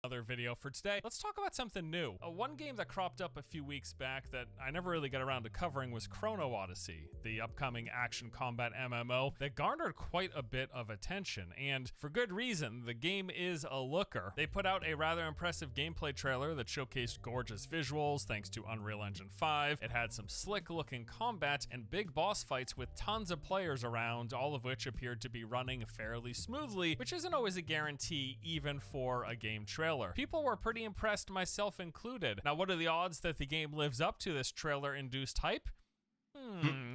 Another video for today. Let's talk about something new. One game that cropped up a few weeks back that I never really got around to covering was Chrono Odyssey, the upcoming action combat MMO that garnered quite a bit of attention, and for good reason. The game is a looker. They put out a rather impressive gameplay trailer that showcased gorgeous visuals thanks to Unreal Engine 5. It had some slick looking combat and big boss fights with tons of players around, all of which appeared to be running fairly smoothly, which isn't always a guarantee even for a game trailer. People were pretty impressed, myself included. Now, what are the odds that the game lives up to this trailer-induced hype?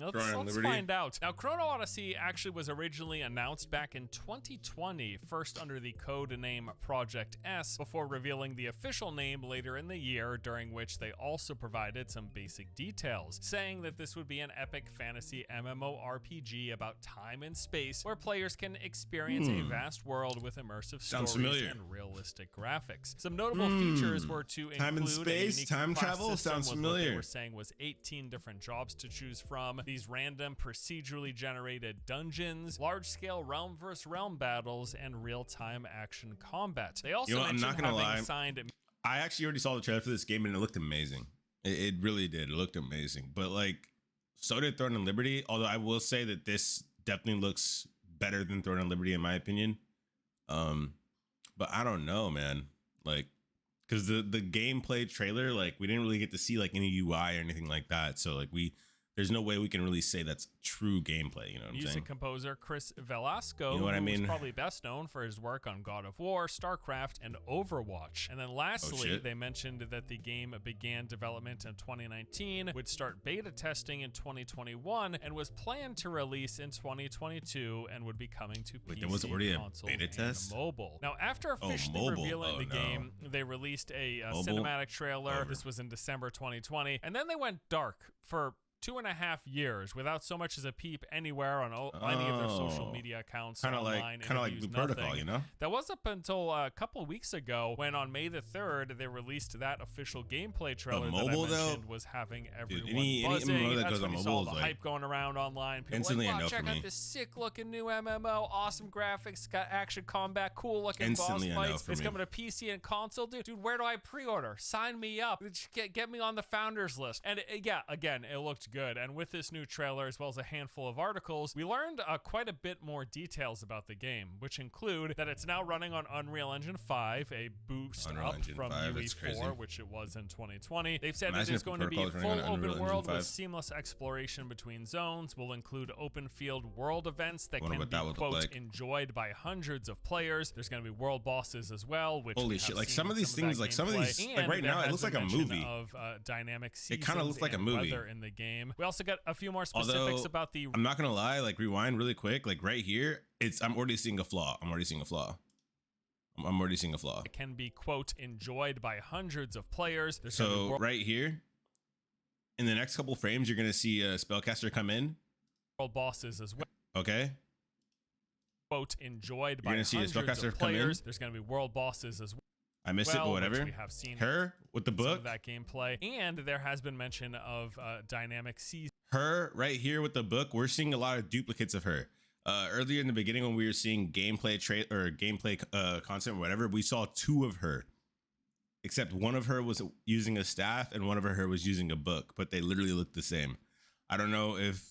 Let's find out. Now, Chrono Odyssey actually was originally announced back in 2020, first under the code name Project S, before revealing the official name later in the year, during which they also provided some basic details, saying that this would be an epic fantasy MMORPG about time and space, where players can experience a vast world with immersive stories and realistic graphics. Some notable features were to include time and space, time travel. Sounds familiar. What they were saying was 18 different jobs to choose from, these random procedurally generated dungeons, large-scale realm versus realm battles, and real-time action combat. They also mentioned I'm not gonna lie. signed. I actually already saw the trailer for this game and it looked amazing. It really did. It looked amazing. But like, so did Throne and Liberty. Although I will say that this definitely looks better than Throne and Liberty in my opinion. But I don't know, man. Like, because the gameplay trailer, like, we didn't really get to see like any UI or anything like that. So like there's no way we can really say that's true gameplay, you know what I'm saying? Music composer Chris Velasco, you know what I mean? who's probably best known for his work on God of War, StarCraft, and Overwatch. And then lastly, they mentioned that the game began development in 2019, would start beta testing in 2021, and was planned to release in 2022, and would be coming to PC, there was already console, a beta test? mobile. Now, after officially revealing the game, they released a cinematic trailer. This was in December 2020, and then they went dark for 2.5 years without so much as a peep anywhere on any of their social media accounts. Kind of like Blue Protocol, you know? That was up until a couple of weeks ago, when on May the 3rd they released that official gameplay trailer that I mentioned was having everyone buzzing. MMO that That's goes when on you mobile saw the hype going around online. People instantly like, wow, a no check for out me. this sick looking new MMO, awesome graphics, got action combat, cool looking boss fights. It's coming to PC and console, dude. Where do I pre-order? Sign me up. Get me on the founders list. And yeah, again, it looked good. And with this new trailer, as well as a handful of articles, we learned quite a bit more details about the game, which include that it's now running on Unreal Engine 5, a boost up from UE4, which it was in 2020. They've said it is going to be a full open world with seamless exploration between zones, will include open field world events that can be, quote, enjoyed by hundreds of players. There's going to be world bosses as well, which holy shit, like some of these things, like some of these, like right now it looks like a movie. Of dynamic seasons, it kind of looks like a movie in the game. We also got a few more specifics about the. I'm not gonna lie, like rewind really quick, like right here, I'm already seeing a flaw. I'm already seeing a flaw. It can be, quote, enjoyed by hundreds of players. So right here, in the next couple frames, you're gonna see a spellcaster come in. World bosses as well. Okay. Quote, enjoyed by hundreds of players. There's gonna be world bosses as well. I missed it, but whatever. We have seen her with the book, that gameplay, and there has been mention of dynamic seasons. Her right here with the book, we're seeing a lot of duplicates of her. Earlier in the beginning, when we were seeing gameplay content or whatever, we saw two of her, except one of her was using a staff and one of her was using a book, but they literally look the same. I don't know if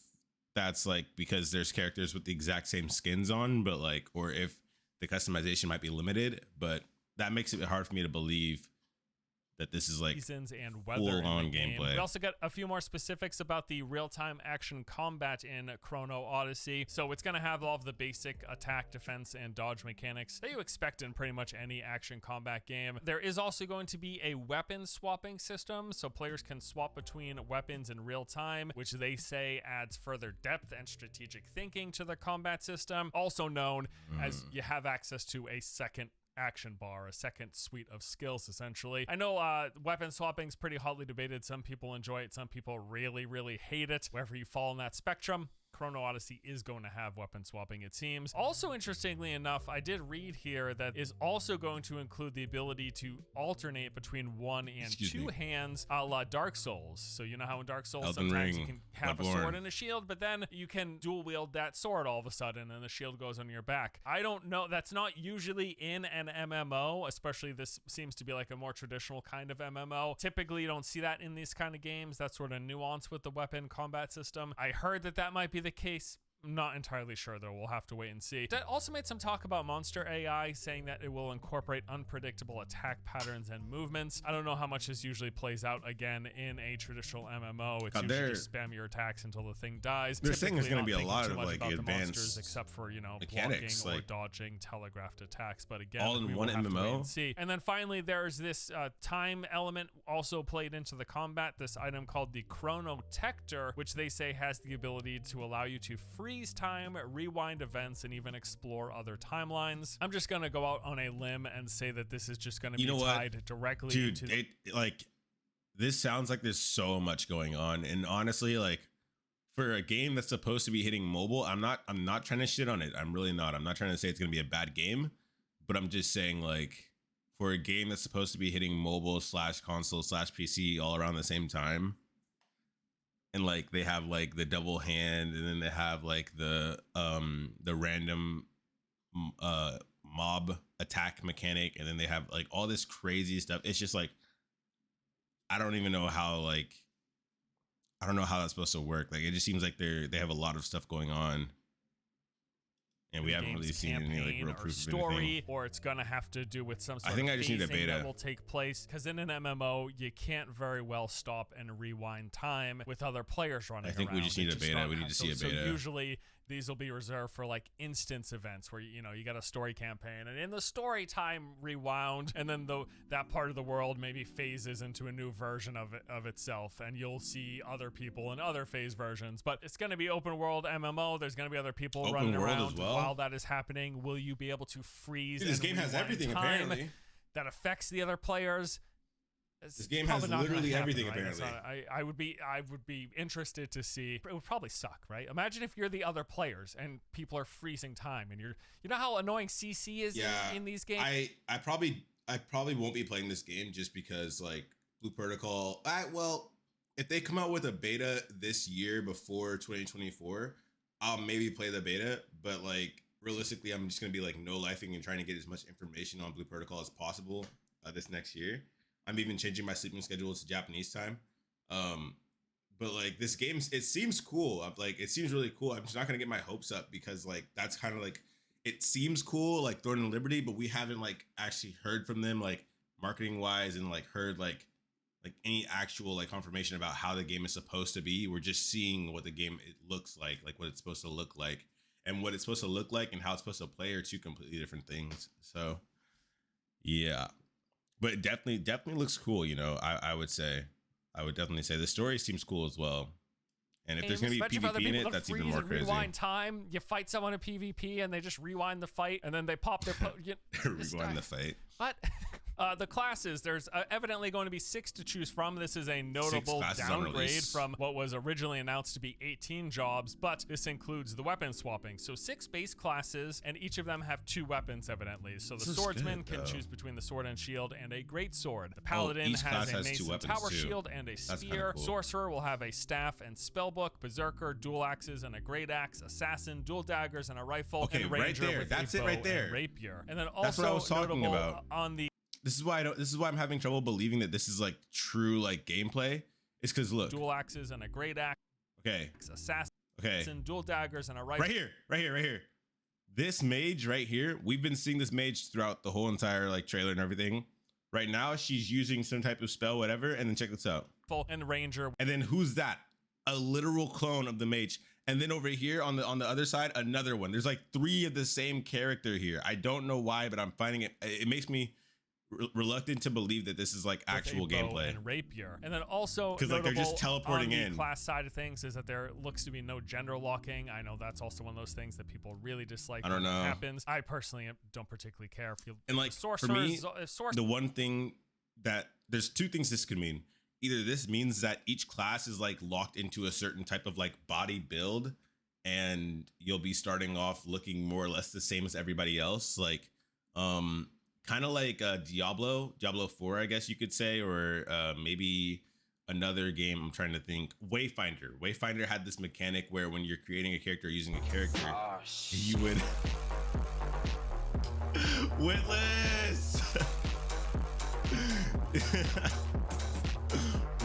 that's like because there's characters with the exact same skins on, but like, or if the customization might be limited, but that makes it hard for me to believe that this is like seasons and weather full-on gameplay. We also got a few more specifics about the real-time action combat in Chrono Odyssey. So it's going to have all of the basic attack, defense, and dodge mechanics that you expect in pretty much any action combat game. There is also going to be a weapon swapping system, so players can swap between weapons in real time, which they say adds further depth and strategic thinking to the combat system, also known as you have access to a second action bar, a second suite of skills, essentially. I know weapon swapping is pretty hotly debated. Some people enjoy it, some people really hate it. Wherever you fall in that spectrum, Chrono Odyssey is going to have weapon swapping, it seems. Also, interestingly enough, I did read here that is also going to include the ability to alternate between one and two hands, a la Dark Souls. So you know how in Dark Souls Elden sometimes Ring, you can have a sword and a shield, but then you can dual wield that sword all of a sudden and the shield goes on your back. I don't know, that's not usually in an MMO, especially this seems to be like a more traditional kind of MMO. Typically you don't see that in these kind of games, that sort of nuance with the weapon combat system. I heard that might be the case. I'm not entirely sure though, we'll have to wait and see. That also made some talk about monster AI, saying that it will incorporate unpredictable attack patterns and movements. I don't know how much this usually plays out again in a traditional MMO. It's usually just spam your attacks until the thing dies. They're saying there's going to be a lot of like advanced monsters, except for, you know, mechanics, blocking or like dodging telegraphed attacks. But again, all in one MMO. And then finally, there's this time element also played into the combat. This item called the Chrono Tector, which they say has the ability to allow you to freeze time, rewind events, and even explore other timelines. I'm just gonna go out on a limb and say that this is just gonna be tied directly to like this sounds like there's so much going on, and honestly, like for a game that's supposed to be hitting mobile, I'm not trying to shit on it. I'm really not. I'm not trying to say it's gonna be a bad game, but I'm just saying, like, for a game that's supposed to be hitting mobile / console / PC all around the same time, and like they have like the double hand, and then they have like the random mob attack mechanic, and then they have like all this crazy stuff. It's just like I don't even know how, like I don't know how that's supposed to work. Like it just seems like they have a lot of stuff going on, and we haven't really seen any like real proof of anything. Or it's gonna have to do with some sort I think of I just need a beta that will take place, because in an MMO you can't very well stop and rewind time with other players running around. I think we just need a beta. We need to see a beta. So usually these will be reserved for like instance events where you got a story campaign, and in the story time rewound, and then that part of the world maybe phases into a new version of itself, and you'll see other people in other phase versions. But it's going to be open world MMO. There's going to be other people running around while that is happening. Will you be able to freeze? Dude, this game has everything apparently that affects the other players. This game has literally everything, right? apparently. I would be interested to see. It would probably suck, right? Imagine if you're the other players and people are freezing time, and you know how annoying CC is in these games. I probably won't be playing this game just because like Blue Protocol. Well, if they come out with a beta this year before 2024, I'll maybe play the beta. But like realistically, I'm just gonna be like no lifing and trying to get as much information on Blue Protocol as possible this next year. I'm even changing my sleeping schedule to Japanese time. But like this game, it seems cool. It seems really cool. I'm just not gonna get my hopes up because like that's kind of like, it seems cool, like Thorn and Liberty, but we haven't like actually heard from them like marketing wise, and like heard like any actual like confirmation about how the game is supposed to be. We're just seeing what the game looks like what it's supposed to look like, and what it's supposed to look like and how it's supposed to play are two completely different things. So yeah. But it definitely looks cool, I would definitely say the story seems cool as well. And if there's going to be PvP in it, that's even more crazy. Rewind time, you fight someone in PvP and they just rewind the fight, and then they pop their rewind the fight. What? The classes, there's evidently going to be 6 to choose from. This is a notable downgrade from what was originally announced to be 18 jobs, but this includes the weapon swapping. So 6 base classes, and each of them have 2 weapons, evidently. So the swordsman can choose between the sword and shield and a great sword. The paladin has a mace and tower shield and a spear. Cool. Sorcerer will have a staff and spellbook. Berserker, dual axes and a great axe. Assassin, dual daggers and a rifle. Okay, and Ranger right there. with That's a bow it right there. And rapier. And then also that's what I was talking about. On the This is why I'm having trouble believing that this is like true like gameplay. It's because look, dual axes and a great axe. Okay. Assassin. Okay. Dual daggers and a rifle. Right here. This mage right here. We've been seeing this mage throughout the whole entire like trailer and everything. Right now, she's using some type of spell, whatever. And then check this out. And Ranger. And then who's that? A literal clone of the mage. And then over here on the other side, another one. There's like 3 of the same character here. I don't know why, but I'm finding it makes me reluctant to believe that this is like actual gameplay. And rapier. And then also because like they're just teleporting on the in. Class side of things is that there looks to be no gender locking. I know that's also one of those things that people really dislike. I don't know. When it happens. I personally don't particularly care if you. And like for me, the one thing that there's 2 things this could mean. Either this means that each class is like locked into a certain type of like body build, and you'll be starting off looking more or less the same as everybody else, like kind of like Diablo 4, I guess you could say, or maybe another game. I'm trying to think. Wayfinder had this mechanic where when you're creating a character, using a character, you would Witless.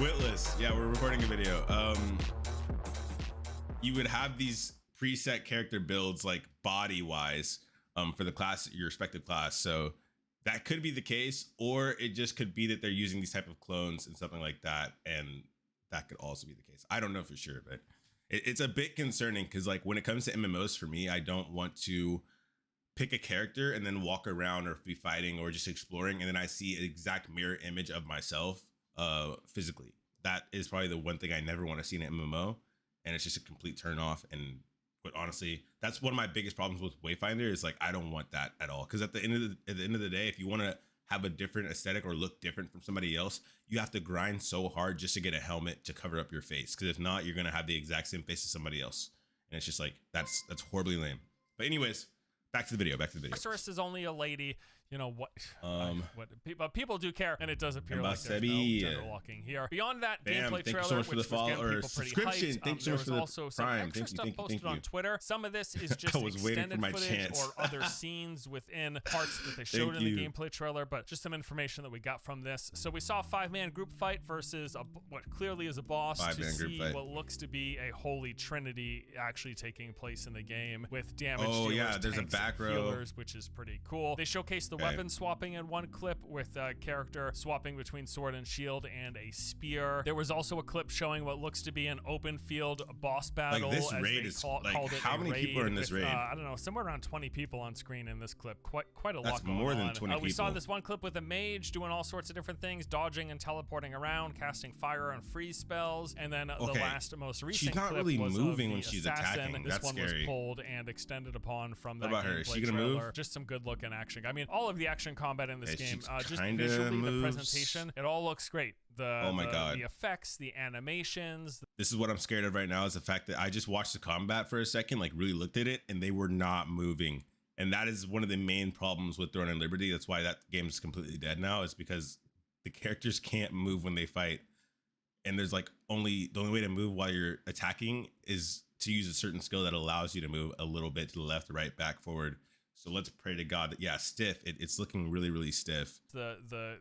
Witless. Yeah, we're recording a video. You would have these preset character builds, like body wise, for the class, your respective class. So that could be the case, or it just could be that they're using these type of clones and something like that, and that could also be the case. I don't know for sure, but it's a bit concerning because, like, when it comes to MMOs, for me, I don't want to pick a character and then walk around or be fighting or just exploring, and then I see an exact mirror image of myself physically. That is probably the one thing I never want to see in an MMO, and it's just a complete turn off. But honestly, that's one of my biggest problems with Wayfinder is, like, I don't want that at all. Because at the end of the day, if you want to have a different aesthetic or look different from somebody else, you have to grind so hard just to get a helmet to cover up your face. Because if not, you're gonna have the exact same face as somebody else, and it's just like that's horribly lame. But anyways, back to the video. Sorceress is only a lady. You know what? But people do care, and it does appear like there's no gender walking here. Beyond that, gameplay trailer, so much for which the follow or subscription. Thanks so much for the also some prime. extra stuff posted on Twitter. Some of this is just extended footage or other scenes within parts that they showed in the gameplay trailer, but just some information that we got from this. So we saw a 5-man group fight versus what clearly is a boss to see what looks to be a holy trinity actually taking place in the game with damage dealers, there's a back row, healers, which is pretty cool. They showcased the weapon swapping in one clip with a character swapping between sword and shield and a spear. There was also a clip showing what looks to be an open field boss battle. Like, this raid is called it how many people are in this raid? I don't know, somewhere around 20 people on screen in this clip. Quite a lot. That's more than 20 people. We saw this one clip with a mage doing all sorts of different things, dodging and teleporting around, casting fire and freeze spells, and then the most recent she's not clip really was moving of when the she's assassin. attacking. This That's one scary. was pulled and extended upon from that What about her? Is she gonna trailer. move? Just some good looking action. I mean, all of the action combat in this game, just kinda visually, moves. the presentation, it all looks great. Oh my God. The effects, the animations. This is what I'm scared of right now, is the fact that I just watched the combat for a second, like really looked at it, and they were not moving. And that is one of the main problems with Throne and Liberty. That's why that game is completely dead now, is because the characters can't move when they fight. And there's like the only way to move while you're attacking is to use a certain skill that allows you to move a little bit to the left, right, back, forward. So let's pray to God that, stiff. It's looking really, really stiff. The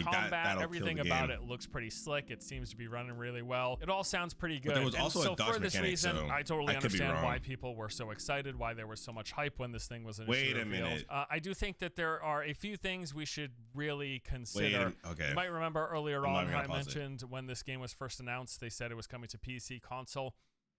combat, everything about it looks pretty slick. It seems to be running really well. It all sounds pretty good. But there was also a dodge for this mechanic, reason, so I totally understand why people were so excited, why there was so much hype when this thing was initially revealed. Wait a minute. I do think that there are a few things we should really consider. You might remember earlier on I mentioned when this game was first announced, they said it was coming to PC, console,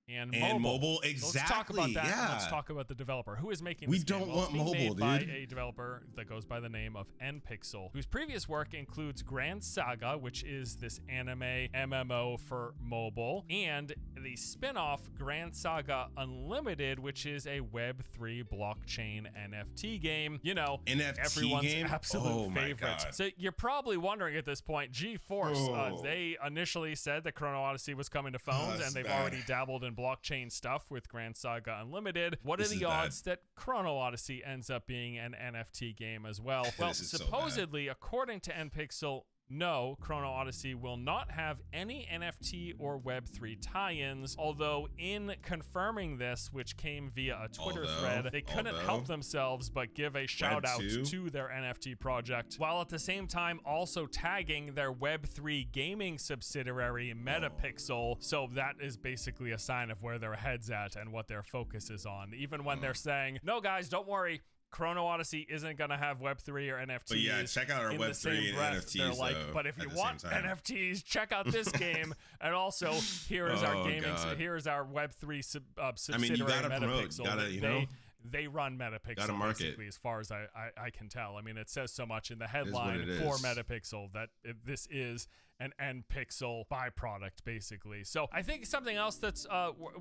and mobile. Exactly. Let's talk about that. Yeah. Let's talk about the developer. Who is making this game? We don't want mobile, made dude. By a developer that goes by the name of NPixel, whose previous work includes Grand Saga, which is this anime MMO for mobile, and the spin-off Grand Saga Unlimited, which is a Web3 blockchain NFT game. You know, NFT everyone's game? absolute favorite. God. So you're probably wondering at this point, GeForce, they initially said that Chrono Odyssey was coming to phones, and they've already dabbled in blockchain stuff with Grand Saga Unlimited. What are the odds that Chrono Odyssey ends up being an NFT game as well? Well, supposedly, according to NPixel, no, Chrono Odyssey will not have any NFT or Web3 tie-ins, although in confirming this, which came via a Twitter thread, they couldn't help themselves but give a shout out to their NFT project, while at the same time also tagging their Web3 gaming subsidiary, Metapixel. So that is basically a sign of where their head's at and what their focus is on. Even when they're saying, no guys, don't worry, Chrono Odyssey isn't going to have Web3 or NFTs. But yeah, check out our Web3 and NFTs. They're like, but if you want NFTs, check out this game. And also, here is our gaming. Here is our Web3 subsidiary. I mean, you gotta Metapixel. promote. They run Metapixel, basically, as far as I can tell. I mean, it says so much in the headline for Metapixel that this is an end pixel byproduct, basically. So I think something else that's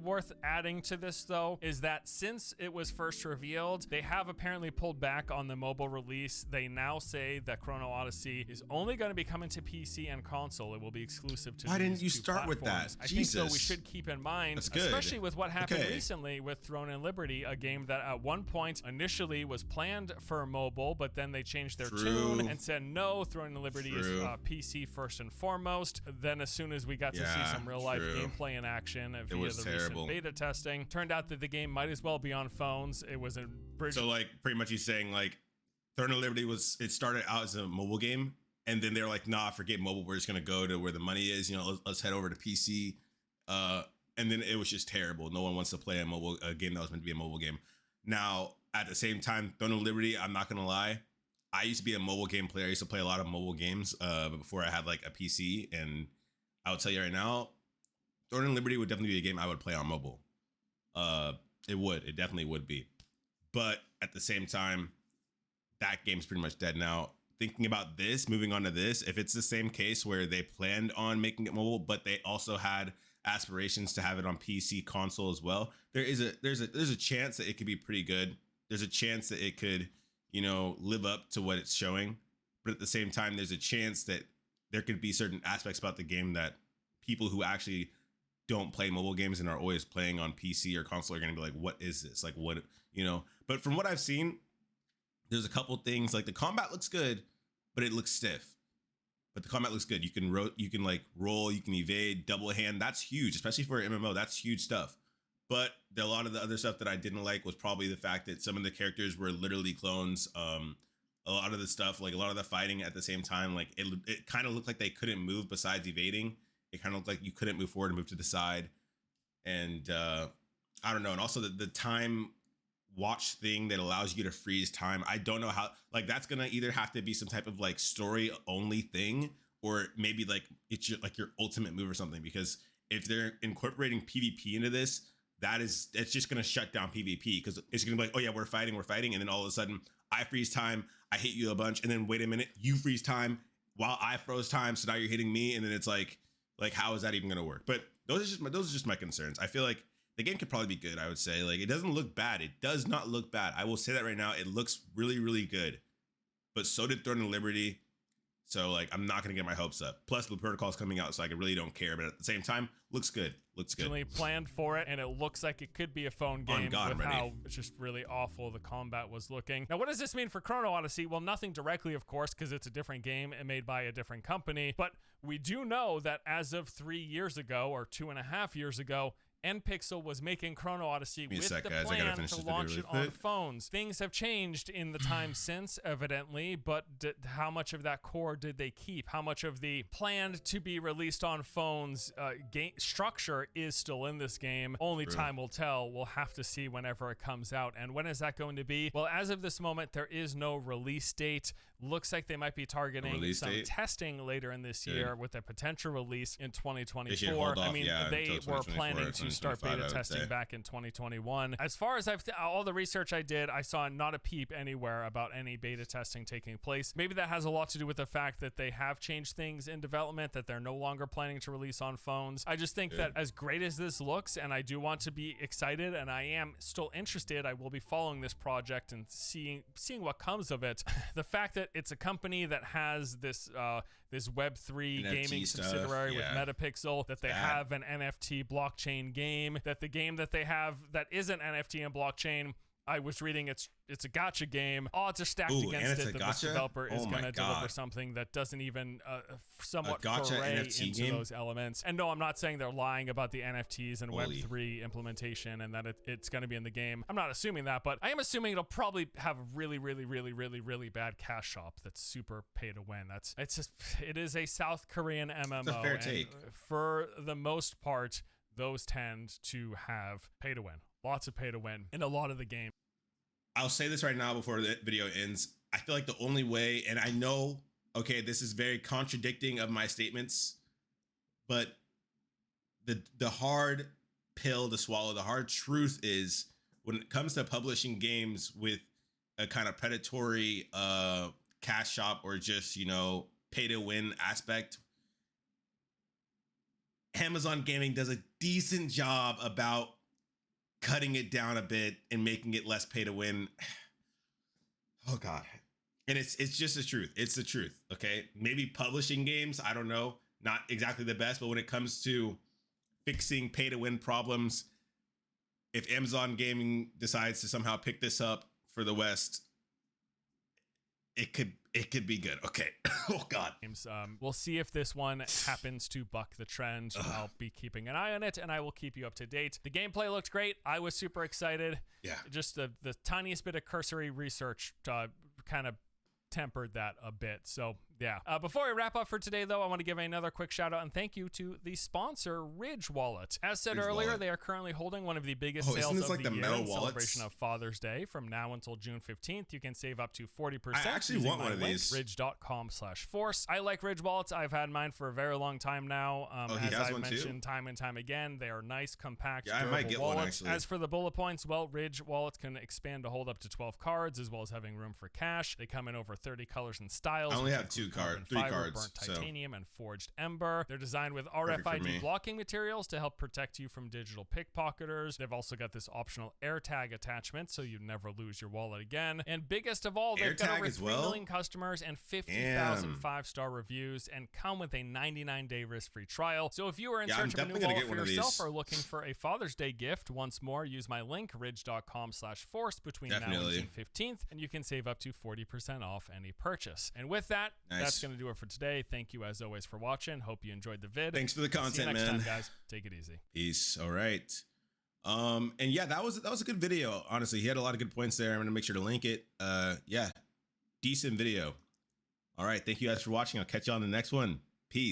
worth adding to this, though, is that since it was first revealed, they have apparently pulled back on the mobile release. They now say that Chrono Odyssey is only going to be coming to PC and console. It will be exclusive to Why these didn't you two start with platforms. that? I Jesus. think, though, we should keep in mind, especially with what happened recently with Throne and Liberty, a game that at one point initially was planned for mobile, but then they changed their tune and said, no, Throne and Liberty is PC first and foremost. Then as soon as we got to see some real life gameplay in action via the recent beta testing, turned out that the game might as well be on phones. It was a bridge. So like pretty much he's saying like Throne and Liberty it started out as a mobile game, and then they're like, nah, forget mobile. We're just going to go to where the money is. You know, let's head over to PC. And then it was just terrible. No one wants to play a game that was meant to be a mobile game. Now, at the same time, Throne and Liberty, I'm not going to lie, I used to be a mobile game player. I used to play a lot of mobile games before I had like a PC. And I would tell you right now, Throne and Liberty would definitely be a game I would play on mobile. It definitely would be. But at the same time, that game's pretty much dead now. Thinking about this, moving on to this, if it's the same case where they planned on making it mobile, but they also had aspirations to have it on PC console as well, there's a chance that it could be pretty good. There's a chance that it could, you know, live up to what it's showing. But at the same time, there's a chance that there could be certain aspects about the game that people who actually don't play mobile games and are always playing on PC or console are going to be like, what is this? Like, what, you know? But from what I've seen, there's a couple things, like the combat looks good, but it looks stiff. But the combat looks good. You can like roll, you can evade, double hand. That's huge, especially for an MMO. That's huge stuff. But a lot of the other stuff that I didn't like was probably the fact that some of the characters were literally clones. A lot of the stuff, like a lot of the fighting at the same time, like it kind of looked like they couldn't move besides evading. It kind of looked like you couldn't move forward and move to the side. And I don't know. And also the time watch thing that allows you to freeze time. I don't know how, like that's gonna either have to be some type of like story only thing, or maybe like it's your ultimate move or something, because if they're incorporating PvP into this, it's just gonna shut down PvP, because it's gonna be like, oh yeah, we're fighting, and then all of a sudden I freeze time, I hit you a bunch, and then wait a minute, you freeze time while I froze time, so now you're hitting me, and then it's like how is that even gonna work? But those are just my concerns. I feel like the game could probably be good, I would say. Like, it doesn't look bad. It does not look bad. I will say that right now. It looks really, really good. But so did Throne and Liberty. So, like, I'm not going to get my hopes up. Plus, the protocol's coming out, so I really don't care. But at the same time, looks good. Looks good. Really planned for it, and it looks like it could be a phone game with how it's just really awful the combat was looking. Now, what does this mean for Chrono Odyssey? Well, nothing directly, of course, because it's a different game and made by a different company. But we do know that as of 3 years ago, or 2.5 years ago, NPixel was making Chrono Odyssey with the plan to launch it on phones. Things have changed in the time since, evidently, but how much of that core did they keep? How much of the planned to be released on phones game structure is still in this game? Only time will tell. We'll have to see whenever it comes out. And when is that going to be? Well, as of this moment, there is no release date. Looks like they might be targeting some testing later in this year with a potential release in 2024. I mean, they were planning to start beta testing back in 2021. As far as all the research I did, I saw not a peep anywhere about any beta testing taking place. Maybe that has a lot to do with the fact that they have changed things in development, that they're no longer planning to release on phones. I just think that as great as this looks, and I do want to be excited, and I am still interested, I will be following this project and seeing what comes of it. The fact that it's a company that has this Web3 gaming subsidiary with Metapixel, that they have an NFT blockchain game, that the game that they have that isn't NFT and blockchain, I was reading it's a gacha game. Odds are stacked against it that this developer is going to deliver something that doesn't even somewhat foray into those elements. And no, I'm not saying they're lying about the NFTs and Web3 implementation and that it's going to be in the game. I'm not assuming that, but I am assuming it'll probably have a really, really, really, really, really bad cash shop that's super pay to win. It is a South Korean MMO. It's a fair take. For the most part, those tend to have pay to win. Lots of pay to win in a lot of the game. I'll say this right now before the video ends. I feel like the only way, and I know, okay, this is very contradicting of my statements, but the hard pill to swallow, the hard truth is when it comes to publishing games with a kind of predatory cash shop or just, pay to win aspect, Amazon Gaming does a decent job about cutting it down a bit and making it less pay to win. Oh God. And it's just the truth. It's the truth. Okay. Maybe publishing games, I don't know, not exactly the best, but when it comes to fixing pay to win problems, if Amazon Gaming decides to somehow pick this up for the West, it could be good. Okay. Oh God. We'll see if this one happens to buck the trend. I'll be keeping an eye on it, and I will keep you up to date. The gameplay looked great. I was super excited. Yeah. Just the tiniest bit of cursory research kind of tempered that a bit. So yeah. Before we wrap up for today, though, I want to give another quick shout out and thank you to the sponsor, Ridge Wallet. As said earlier, they are currently holding one of the biggest sales of the year in celebration of Father's Day. From now until June 15th, you can save up to 40%. I actually want one of these. Ridge.com/force. I like Ridge wallets. I've had mine for a very long time now. As I've mentioned time and time again, they are nice, compact, yeah, I might get wallets. one, actually. As for the bullet points, well, Ridge wallets can expand to hold up to 12 cards, as well as having room for cash. They come in over 30 colors and styles. I only have three cards. Burnt titanium and forged ember. They're designed with RFID blocking materials to help protect you from digital pickpocketers. They've also got this optional AirTag attachment, so you never lose your wallet again. And biggest of all, they've got over 3 million customers and 50,000 5-star reviews, and come with a 99-day risk-free trial. So if you are in search of a new wallet for yourself or looking for a Father's Day gift, once more, use my link, ridge.com/force, between now and June 15th, and you can save up to 40% off any purchase. And with that, that's going to do it for today. Thank you as always for watching. Hope you enjoyed the vid. Thanks for the content, See you next man. time, guys. Take it easy. Peace. All right. And yeah, that was a good video. Honestly, he had a lot of good points there. I'm gonna make sure to link it. Yeah, decent video. All right. Thank you guys for watching. I'll catch you on the next one.